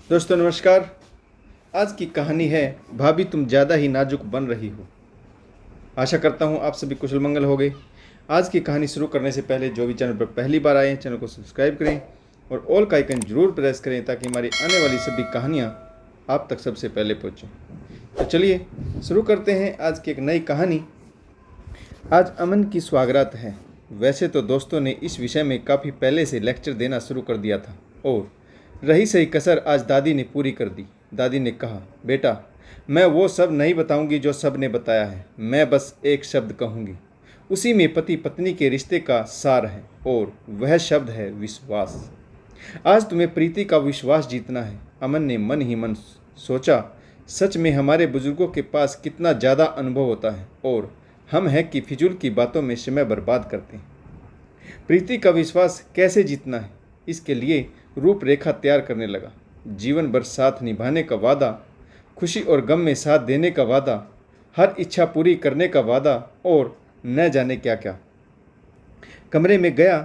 दोस्तों नमस्कार। आज की कहानी है भाभी तुम ज़्यादा ही नाजुक बन रही हो। आशा करता हूँ आप सभी कुशल मंगल हो गए। आज की कहानी शुरू करने से पहले जो भी चैनल पर पहली बार आए हैं चैनल को सब्सक्राइब करें और ऑल का आइकन जरूर प्रेस करें ताकि हमारी आने वाली सभी कहानियाँ आप तक सबसे पहले पहुँचें। तो चलिए शुरू करते हैं आज की एक नई कहानी। आज अमन की स्वागरात है। वैसे तो दोस्तों ने इस विषय में काफ़ी पहले से लेक्चर देना शुरू कर दिया था और रही सही कसर आज दादी ने पूरी कर दी। दादी ने कहा, बेटा मैं वो सब नहीं बताऊंगी जो सब ने बताया है, मैं बस एक शब्द कहूंगी। उसी में पति पत्नी के रिश्ते का सार है और वह शब्द है विश्वास। आज तुम्हें प्रीति का विश्वास जीतना है। अमन ने मन ही मन सोचा, सच में हमारे बुजुर्गों के पास कितना ज़्यादा अनुभव होता है और हम हैं कि फिजूल की बातों में समय बर्बाद करते हैं। प्रीति का विश्वास कैसे जीतना है, इसके लिए रूपरेखा तैयार करने लगा। जीवन भर साथ निभाने का वादा, खुशी और गम में साथ देने का वादा, हर इच्छा पूरी करने का वादा और न जाने क्या क्या। कमरे में गया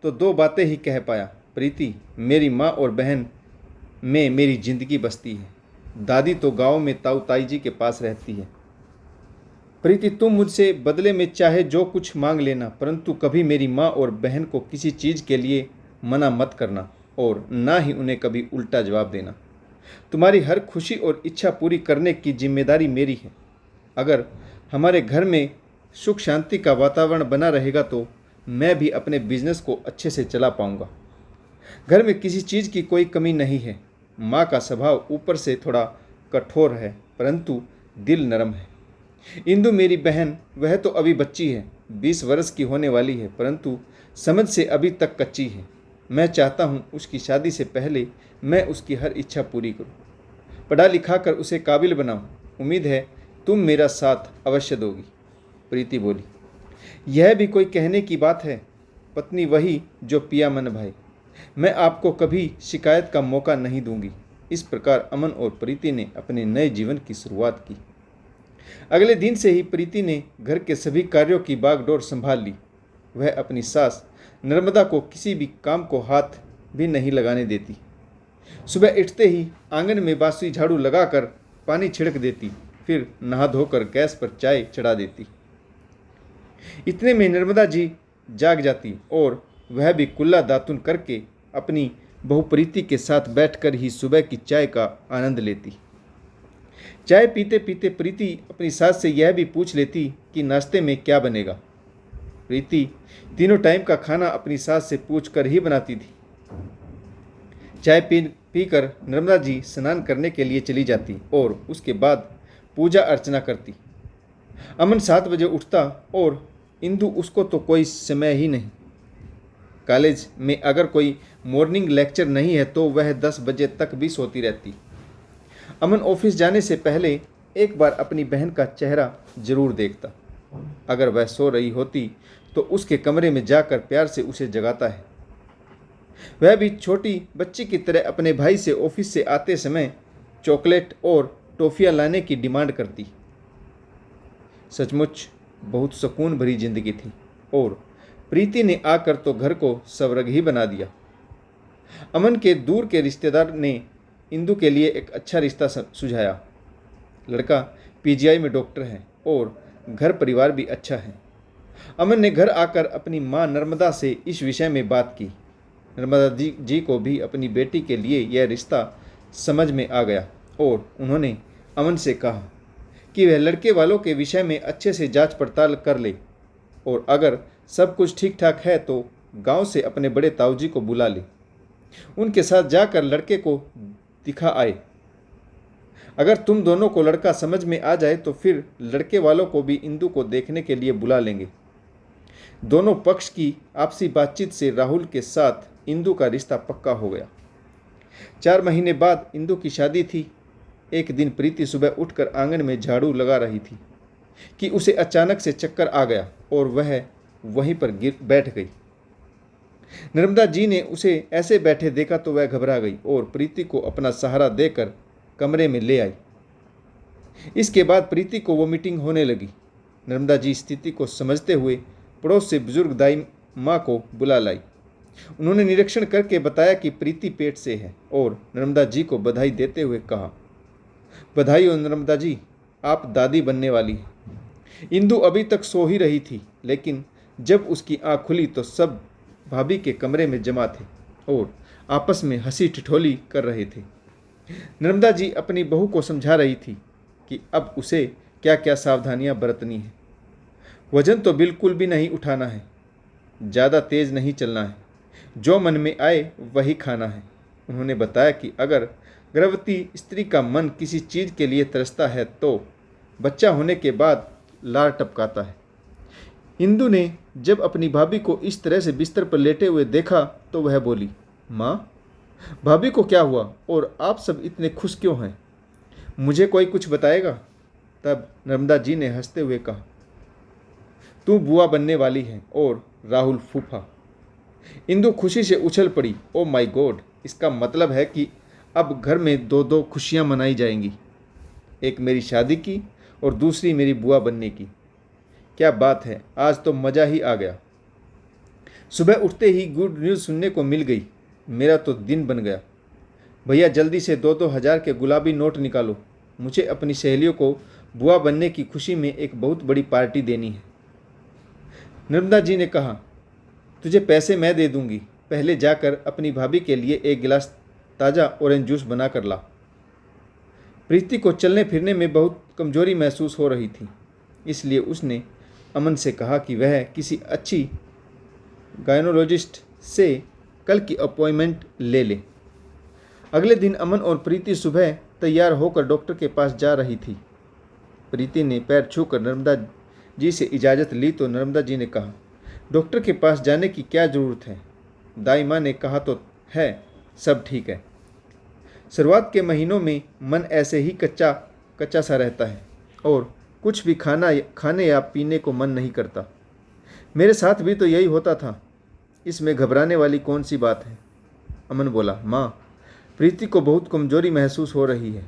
तो दो बातें ही कह पाया, प्रीति मेरी माँ और बहन में मेरी जिंदगी बसती है। दादी तो गांव में ताऊ ताई जी के पास रहती है। प्रीति तुम मुझसे बदले में चाहे जो कुछ मांग लेना, परंतु कभी मेरी माँ और बहन को किसी चीज़ के लिए मना मत करना और ना ही उन्हें कभी उल्टा जवाब देना। तुम्हारी हर खुशी और इच्छा पूरी करने की जिम्मेदारी मेरी है। अगर हमारे घर में सुख शांति का वातावरण बना रहेगा तो मैं भी अपने बिजनेस को अच्छे से चला पाऊंगा। घर में किसी चीज़ की कोई कमी नहीं है। माँ का स्वभाव ऊपर से थोड़ा कठोर है परंतु दिल नरम है। इंदु मेरी बहन, वह तो अभी बच्ची है, 20 वर्ष की होने वाली है, परंतु समझ से अभी तक कच्ची है। मैं चाहता हूँ उसकी शादी से पहले मैं उसकी हर इच्छा पूरी करूँ, पढ़ा लिखा कर उसे काबिल बनाऊँ। उम्मीद है तुम मेरा साथ अवश्य दोगी। प्रीति बोली, यह भी कोई कहने की बात है। पत्नी वही जो पिया मन भाए। मैं आपको कभी शिकायत का मौका नहीं दूंगी। इस प्रकार अमन और प्रीति ने अपने नए जीवन की शुरुआत की। अगले दिन से ही प्रीति ने घर के सभी कार्यों की बागडोर संभाल ली। वह अपनी सास नर्मदा को किसी भी काम को हाथ भी नहीं लगाने देती। सुबह उठते ही आंगन में बासी झाड़ू लगाकर पानी छिड़क देती, फिर नहा धोकर गैस पर चाय चढ़ा देती। इतने में नर्मदा जी जाग जाती और वह भी कुल्ला दातुन करके अपनी बहू प्रीति के साथ बैठकर ही सुबह की चाय का आनंद लेती। चाय पीते पीते प्रीति अपनी सास से यह भी पूछ लेती कि नाश्ते में क्या बनेगा। प्रीति तीनों टाइम का खाना अपनी सास से पूछकर ही बनाती थी। चाय पीकर नर्मदा जी स्नान करने के लिए चली जाती और उसके बाद पूजा अर्चना करती। अमन 7 बजे उठता और इंदु उसको तो कोई समय ही नहीं। कॉलेज में अगर कोई मॉर्निंग लेक्चर नहीं है तो वह 10 बजे तक भी सोती रहती। अमन ऑफिस जाने से पहले एक बार अपनी बहन का चेहरा जरूर देखता। अगर वह सो रही होती तो उसके कमरे में जाकर प्यार से उसे जगाता है। वह भी छोटी बच्ची की तरह अपने भाई से ऑफिस से आते समय चॉकलेट और टॉफियाँ लाने की डिमांड करती। सचमुच बहुत सुकून भरी जिंदगी थी और प्रीति ने आकर तो घर को स्वर्ग ही बना दिया। अमन के दूर के रिश्तेदार ने इंदु के लिए एक अच्छा रिश्ता सुझाया। लड़का पीजीआई में डॉक्टर है और घर परिवार भी अच्छा है। अमन ने घर आकर अपनी मां नर्मदा से इस विषय में बात की। नर्मदा जी को भी अपनी बेटी के लिए यह रिश्ता समझ में आ गया और उन्होंने अमन से कहा कि वह लड़के वालों के विषय में अच्छे से जांच पड़ताल कर ले और अगर सब कुछ ठीक ठाक है तो गांव से अपने बड़े ताऊजी को बुला ले, उनके साथ जाकर लड़के को दिखा आए। अगर तुम दोनों को लड़का समझ में आ जाए तो फिर लड़के वालों को भी इंदु को देखने के लिए बुला लेंगे। दोनों पक्ष की आपसी बातचीत से राहुल के साथ इंदु का रिश्ता पक्का हो गया। 4 महीने बाद इंदु की शादी थी। एक दिन प्रीति सुबह उठकर आंगन में झाड़ू लगा रही थी कि उसे अचानक से चक्कर आ गया और वह वहीं पर बैठ गई। नर्मदा जी ने उसे ऐसे बैठे देखा तो वह घबरा गई और प्रीति को अपना सहारा देकर कमरे में ले आई। इसके बाद प्रीति को वो मीटिंग होने लगी। नर्मदा जी स्थिति को समझते हुए पड़ोस से बुजुर्ग दाई माँ को बुला लाई उन्होंने निरीक्षण करके बताया कि प्रीति पेट से है और नर्मदा जी को बधाई देते हुए कहा, बधाई हो नर्मदा जी, आप दादी बनने वाली हैं। इंदु अभी तक सो ही रही थी, लेकिन जब उसकी आंख खुली तो सब भाभी के कमरे में जमा थे और आपस में हंसी ठिठोली कर रहे थे। नर्मदा जी अपनी बहू को समझा रही थी कि अब उसे क्या क्या सावधानियां बरतनी है। वजन तो बिल्कुल भी नहीं उठाना है, ज़्यादा तेज़ नहीं चलना है, जो मन में आए वही खाना है। उन्होंने बताया कि अगर गर्भवती स्त्री का मन किसी चीज़ के लिए तरसता है तो बच्चा होने के बाद लार टपकाता है। इंदु ने जब अपनी भाभी को इस तरह से बिस्तर पर लेटे हुए देखा तो वह बोली, माँ, भाभी को क्या हुआ और आप सब इतने खुश क्यों हैं? मुझे कोई कुछ बताएगा? तब नर्मदा जी ने हंसते हुए कहा, तू बुआ बनने वाली है और राहुल फूफा। इंदु खुशी से उछल पड़ी, ओ माय गॉड, इसका मतलब है कि अब घर में दो दो खुशियां मनाई जाएंगी, एक मेरी शादी की और दूसरी मेरी बुआ बनने की। क्या बात है, आज तो मज़ा ही आ गया। सुबह उठते ही गुड न्यूज़ सुनने को मिल गई। मेरा तो दिन बन गया। भैया जल्दी से 2-2 हज़ार के गुलाबी नोट निकालो, मुझे अपनी सहेलियों को बुआ बनने की खुशी में एक बहुत बड़ी पार्टी देनी है। नर्मदा जी ने कहा, तुझे पैसे मैं दे दूंगी, पहले जाकर अपनी भाभी के लिए एक गिलास ताज़ा ऑरेंज जूस बना कर ला। प्रीति को चलने फिरने में बहुत कमजोरी महसूस हो रही थी, इसलिए उसने अमन से कहा कि वह किसी अच्छी गायनोलॉजिस्ट से कल की अपॉइंटमेंट ले ले। अगले दिन अमन और प्रीति सुबह तैयार होकर डॉक्टर के पास जा रही थी। प्रीति ने पैर छूकर नर्मदा जी से इजाज़त ली तो नर्मदा जी ने कहा, डॉक्टर के पास जाने की क्या ज़रूरत है, दाई माँ ने कहा तो है सब ठीक है। शुरुआत के महीनों में मन ऐसे ही कच्चा कच्चा सा रहता है और कुछ भी खाने या पीने को मन नहीं करता। मेरे साथ भी तो यही होता था, इसमें घबराने वाली कौन सी बात है? अमन बोला, माँ, प्रीति को बहुत कमजोरी महसूस हो रही है।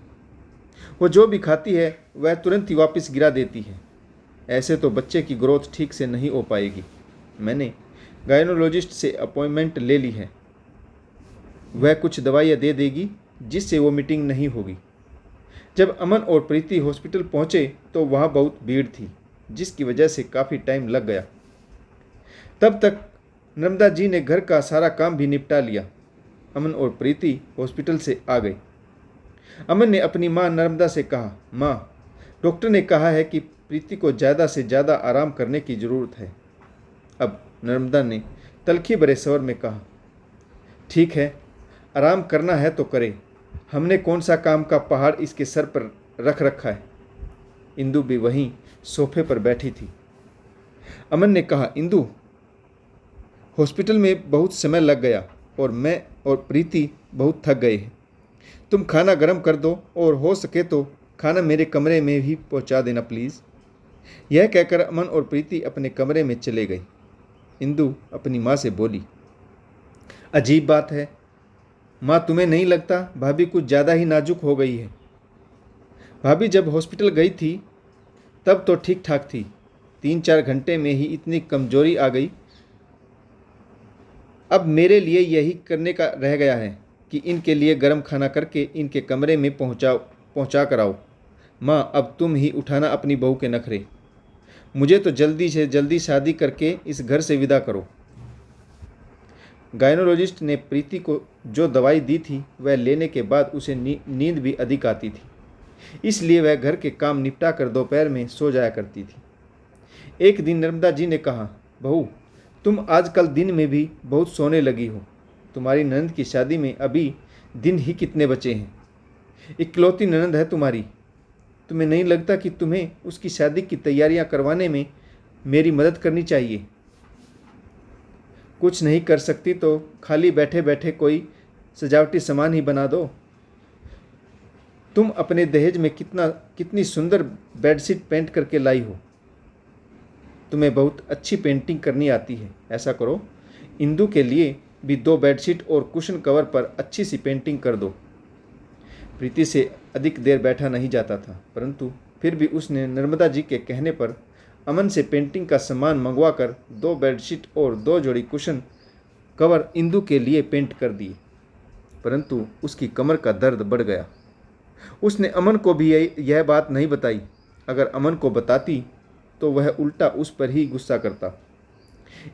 वो जो भी खाती है वह तुरंत ही वापस गिरा देती है। ऐसे तो बच्चे की ग्रोथ ठीक से नहीं हो पाएगी। मैंने गायनोलॉजिस्ट से अपॉइंटमेंट ले ली है, वह कुछ दवाइयाँ दे देगी जिससे वो मीटिंग नहीं होगी। जब अमन और प्रीति हॉस्पिटल पहुँचे तो वहाँ बहुत भीड़ थी, जिसकी वजह से काफ़ी टाइम लग गया। तब तक नर्मदा जी ने घर का सारा काम भी निपटा लिया। अमन और प्रीति हॉस्पिटल से आ गए। अमन ने अपनी माँ नर्मदा से कहा, माँ, डॉक्टर ने कहा है कि प्रीति को ज़्यादा से ज़्यादा आराम करने की ज़रूरत है। अब नर्मदा ने तलखी भरे स्वर में कहा, ठीक है, आराम करना है तो करे, हमने कौन सा काम का पहाड़ इसके सर पर रख रखा है। इंदु भी वहीं सोफे पर बैठी थी। अमन ने कहा, इंदु, हॉस्पिटल में बहुत समय लग गया और मैं और प्रीति बहुत थक गए हैं। तुम खाना गर्म कर दो और हो सके तो खाना मेरे कमरे में ही पहुंचा देना प्लीज़। यह कहकर अमन और प्रीति अपने कमरे में चले गए। इंदु अपनी माँ से बोली, अजीब बात है माँ, तुम्हें नहीं लगता भाभी कुछ ज़्यादा ही नाजुक हो गई है? भाभी जब हॉस्पिटल गई थी तब तो ठीक ठाक थी, 3-4 घंटे में ही इतनी कमजोरी आ गई। अब मेरे लिए यही करने का रह गया है कि इनके लिए गर्म खाना करके इनके कमरे में पहुंचा कर आओ। माँ, अब तुम ही उठाना अपनी बहू के नखरे। मुझे तो जल्दी से जल्दी शादी करके इस घर से विदा करो। गायनोलॉजिस्ट ने प्रीति को जो दवाई दी थी वह लेने के बाद उसे नींद भी अधिक आती थी, इसलिए वह घर के काम निपटा कर दोपहर में सो जाया करती थी। एक दिन नर्मदा जी ने कहा, बहू, तुम आजकल दिन में भी बहुत सोने लगी हो। तुम्हारी ननद की शादी में अभी दिन ही कितने बचे हैं? इकलौती ननद है तुम्हारी, तुम्हें नहीं लगता कि तुम्हें उसकी शादी की तैयारियां करवाने में मेरी मदद करनी चाहिए? कुछ नहीं कर सकती तो खाली बैठे बैठे कोई सजावटी सामान ही बना दो। तुम अपने दहेज में कितनी सुंदर बेडशीट पेंट करके लाई हो। तुम्हें बहुत अच्छी पेंटिंग करनी आती है। ऐसा करो, इंदु के लिए भी 2 बेडशीट और कुशन कवर पर अच्छी सी पेंटिंग कर दो। प्रीति से अधिक देर बैठा नहीं जाता था, परंतु फिर भी उसने नर्मदा जी के कहने पर अमन से पेंटिंग का सामान मंगवाकर 2 बेडशीट और 2 जोड़ी कुशन कवर इंदु के लिए पेंट कर दिए, परंतु उसकी कमर का दर्द बढ़ गया। उसने अमन को भी यह बात नहीं बताई। अगर अमन को बताती तो वह उल्टा उस पर ही गुस्सा करता।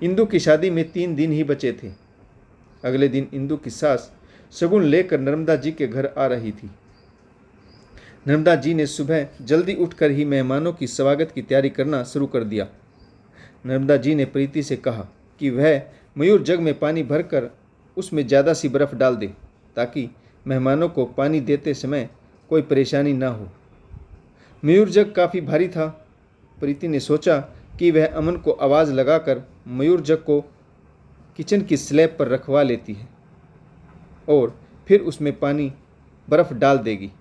इंदु की शादी में 3 दिन ही बचे थे। अगले दिन इंदु की सास शगुन लेकर नर्मदा जी के घर आ रही थी। नर्मदा जी ने सुबह जल्दी उठकर ही मेहमानों की स्वागत की तैयारी करना शुरू कर दिया। नर्मदा जी ने प्रीति से कहा कि वह मयूर जग में पानी भरकर उसमें ज़्यादा सी बर्फ़ डाल दे, ताकि मेहमानों को पानी देते समय कोई परेशानी ना हो। मयूर जग काफ़ी भारी था। प्रीति ने सोचा कि वह अमन को आवाज़ लगाकर मयूर जग को किचन की स्लैब पर रखवा लेती है और फिर उसमें पानी बर्फ़ डाल देगी।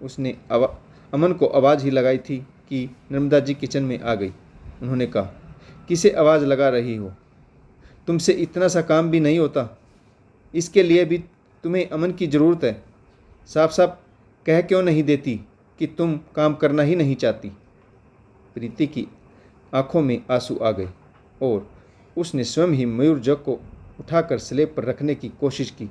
उसने अमन को आवाज़ ही लगाई थी कि नर्मदा जी किचन में आ गई। उन्होंने कहा, किसे आवाज़ लगा रही हो? तुमसे इतना सा काम भी नहीं होता? इसके लिए भी तुम्हें अमन की ज़रूरत है? साफ साफ कह क्यों नहीं देती कि तुम काम करना ही नहीं चाहती? प्रीति की आंखों में आंसू आ गए और उसने स्वयं ही मयूर जग को उठाकर स्लेब पर रखने की कोशिश की,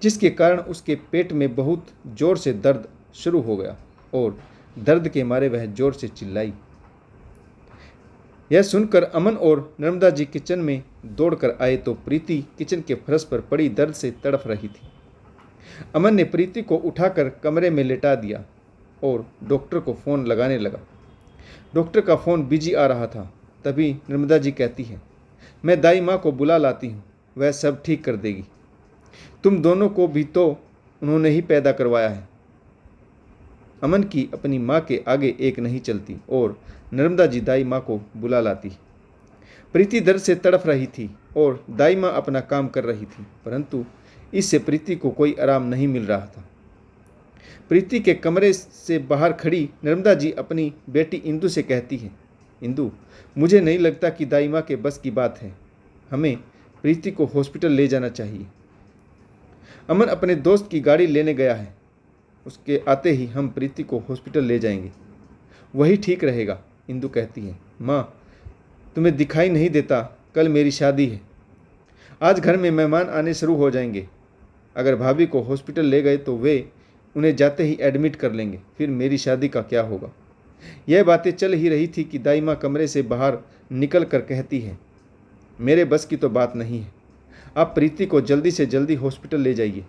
जिसके कारण उसके पेट में बहुत जोर से दर्द शुरू हो गया और दर्द के मारे वह जोर से चिल्लाई। यह सुनकर अमन और नर्मदा जी किचन में दौड़कर आए तो प्रीति किचन के फर्श पर पड़ी दर्द से तड़फ रही थी। अमन ने प्रीति को उठाकर कमरे में लेटा दिया और डॉक्टर को फ़ोन लगाने लगा। डॉक्टर का फ़ोन बिजी आ रहा था। तभी नर्मदा जी कहती है, मैं दाई माँ को बुला लाती हूँ, वह सब ठीक कर देगी। तुम दोनों को भी तो उन्होंने ही पैदा करवाया है। अमन की अपनी माँ के आगे एक नहीं चलती और नर्मदा जी दाई माँ को बुला लाती। प्रीति दर्द से तड़फ रही थी और दाई माँ अपना काम कर रही थी, परंतु इससे प्रीति को कोई आराम नहीं मिल रहा था। प्रीति के कमरे से बाहर खड़ी नर्मदा जी अपनी बेटी इंदु से कहती है, इंदु, मुझे नहीं लगता कि दाई माँ के बस की बात है। हमें प्रीति को हॉस्पिटल ले जाना चाहिए। अमन अपने दोस्त की गाड़ी लेने गया है। उसके आते ही हम प्रीति को हॉस्पिटल ले जाएंगे, वही ठीक रहेगा। इंदु कहती है, माँ, तुम्हें दिखाई नहीं देता, कल मेरी शादी है। आज घर में मेहमान आने शुरू हो जाएंगे। अगर भाभी को हॉस्पिटल ले गए तो वे उन्हें जाते ही एडमिट कर लेंगे, फिर मेरी शादी का क्या होगा। यह बातें चल ही रही थी कि दाई माँ कमरे से बाहर निकल कर कहती है, मेरे बस की तो बात नहीं है, आप प्रीति को जल्दी से जल्दी हॉस्पिटल ले जाइए।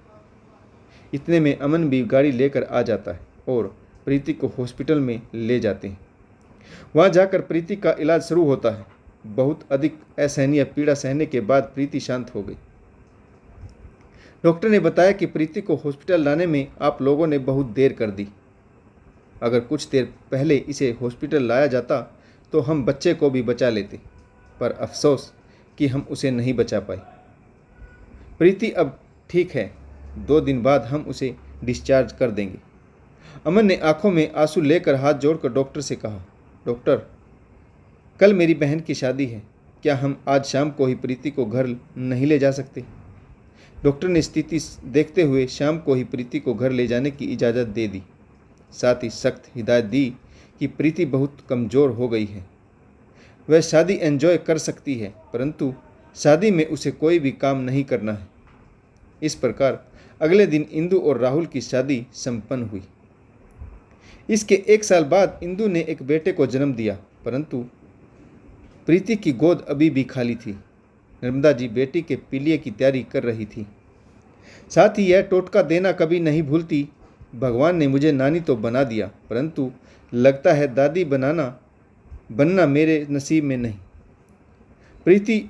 इतने में अमन भी गाड़ी लेकर आ जाता है और प्रीति को हॉस्पिटल में ले जाते हैं। वहाँ जाकर प्रीति का इलाज शुरू होता है। बहुत अधिक असहनीय पीड़ा सहने के बाद प्रीति शांत हो गई। डॉक्टर ने बताया कि प्रीति को हॉस्पिटल लाने में आप लोगों ने बहुत देर कर दी। अगर कुछ देर पहले इसे हॉस्पिटल लाया जाता तो हम बच्चे को भी बचा लेते, पर अफसोस कि हम उसे नहीं बचा पाए। प्रीति अब ठीक है, 2 दिन बाद हम उसे डिस्चार्ज कर देंगे। अमन ने आंखों में आंसू लेकर हाथ जोड़कर डॉक्टर से कहा, डॉक्टर, कल मेरी बहन की शादी है, क्या हम आज शाम को ही प्रीति को घर नहीं ले जा सकते? डॉक्टर ने स्थिति देखते हुए शाम को ही प्रीति को घर ले जाने की इजाज़त दे दी। साथ ही सख्त हिदायत दी कि प्रीति बहुत कमज़ोर हो गई है, वह शादी एंजॉय कर सकती है, परंतु शादी में उसे कोई भी काम नहीं करना है। इस प्रकार अगले दिन इंदु और राहुल की शादी संपन्न हुई। इसके 1 साल बाद इंदु ने एक बेटे को जन्म दिया, परंतु प्रीति की गोद अभी भी खाली थी। नर्मदा जी बेटी के पीलिए की तैयारी कर रही थी। साथ ही यह टोटका देना कभी नहीं भूलती, भगवान ने मुझे नानी तो बना दिया, परंतु लगता है दादी बनना मेरे नसीब में नहीं। प्रीति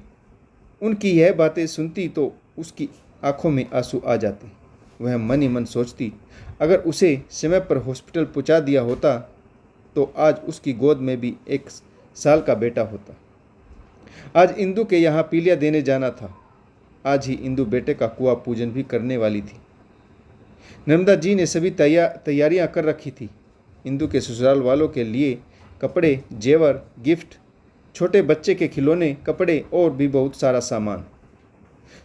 उनकी यह बातें सुनती तो उसकी आंखों में आंसू आ जाते। वह मन ही मन सोचती, अगर उसे समय पर हॉस्पिटल पहुंचा दिया होता तो आज उसकी गोद में भी 1 साल का बेटा होता। आज इंदु के यहाँ पीलिया देने जाना था। आज ही इंदु बेटे का कुआं पूजन भी करने वाली थी। नर्मदा जी ने सभी तैयारियां कर रखी थी। इंदु के ससुराल वालों के लिए कपड़े, जेवर, गिफ्ट, छोटे बच्चे के खिलौने, कपड़े और भी बहुत सारा सामान।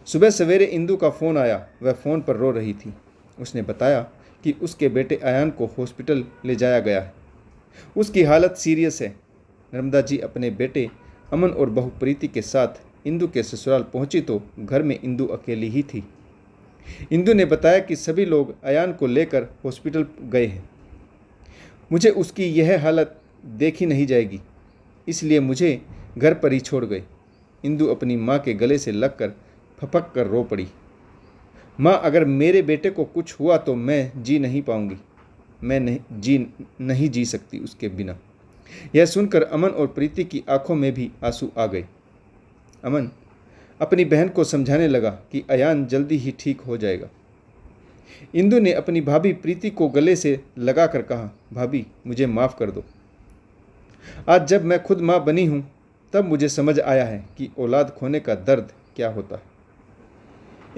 सुबह सवेरे इंदु का फ़ोन आया। वह फ़ोन पर रो रही थी। उसने बताया कि उसके बेटे अयान को हॉस्पिटल ले जाया गया है, उसकी हालत सीरियस है। नर्मदा जी अपने बेटे अमन और बहू प्रीति के साथ इंदु के ससुराल पहुंची तो घर में इंदु अकेली ही थी। इंदु ने बताया कि सभी लोग अयान को लेकर हॉस्पिटल गए हैं। मुझे उसकी यह हालत देखी नहीं जाएगी, इसलिए मुझे घर पर ही छोड़ गए। इंदु अपनी माँ के गले से लगकर फपक कर रो पड़ी। माँ, अगर मेरे बेटे को कुछ हुआ तो मैं जी नहीं पाऊंगी। मैं नहीं जी सकती उसके बिना। यह सुनकर अमन और प्रीति की आंखों में भी आंसू आ गए। अमन अपनी बहन को समझाने लगा कि अयान जल्दी ही ठीक हो जाएगा। इंदु ने अपनी भाभी प्रीति को गले से लगाकर कहा, भाभी मुझे माफ़ कर दो। आज जब मैं खुद माँ बनी हूँ तब मुझे समझ आया है कि औलाद खोने का दर्द क्या होता है।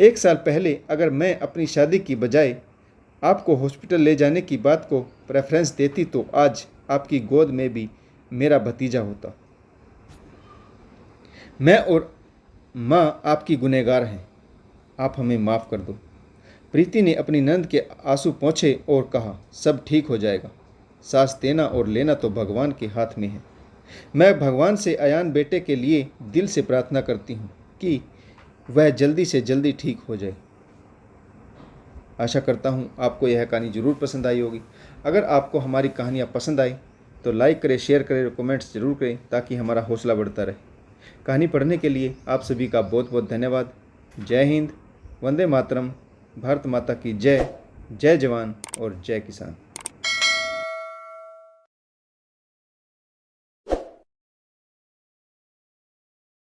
1 साल पहले अगर मैं अपनी शादी की बजाय आपको हॉस्पिटल ले जाने की बात को प्रेफरेंस देती तो आज आपकी गोद में भी मेरा भतीजा होता। मैं और माँ आपकी गुनहगार हैं, आप हमें माफ़ कर दो। प्रीति ने अपनी नंद के आंसू पोंछे और कहा, सब ठीक हो जाएगा। सांस देना और लेना तो भगवान के हाथ में है। मैं भगवान से अयान बेटे के लिए दिल से प्रार्थना करती हूँ कि वह जल्दी से जल्दी ठीक हो जाए। आशा करता हूँ आपको यह कहानी ज़रूर पसंद आई होगी। अगर आपको हमारी कहानियाँ पसंद आई तो लाइक करें, शेयर करें, कमेंट्स ज़रूर करें ताकि हमारा हौसला बढ़ता रहे। कहानी पढ़ने के लिए आप सभी का बहुत बहुत धन्यवाद। जय हिंद, वंदे मातरम, भारत माता की जय, जय जवान और जय किसान।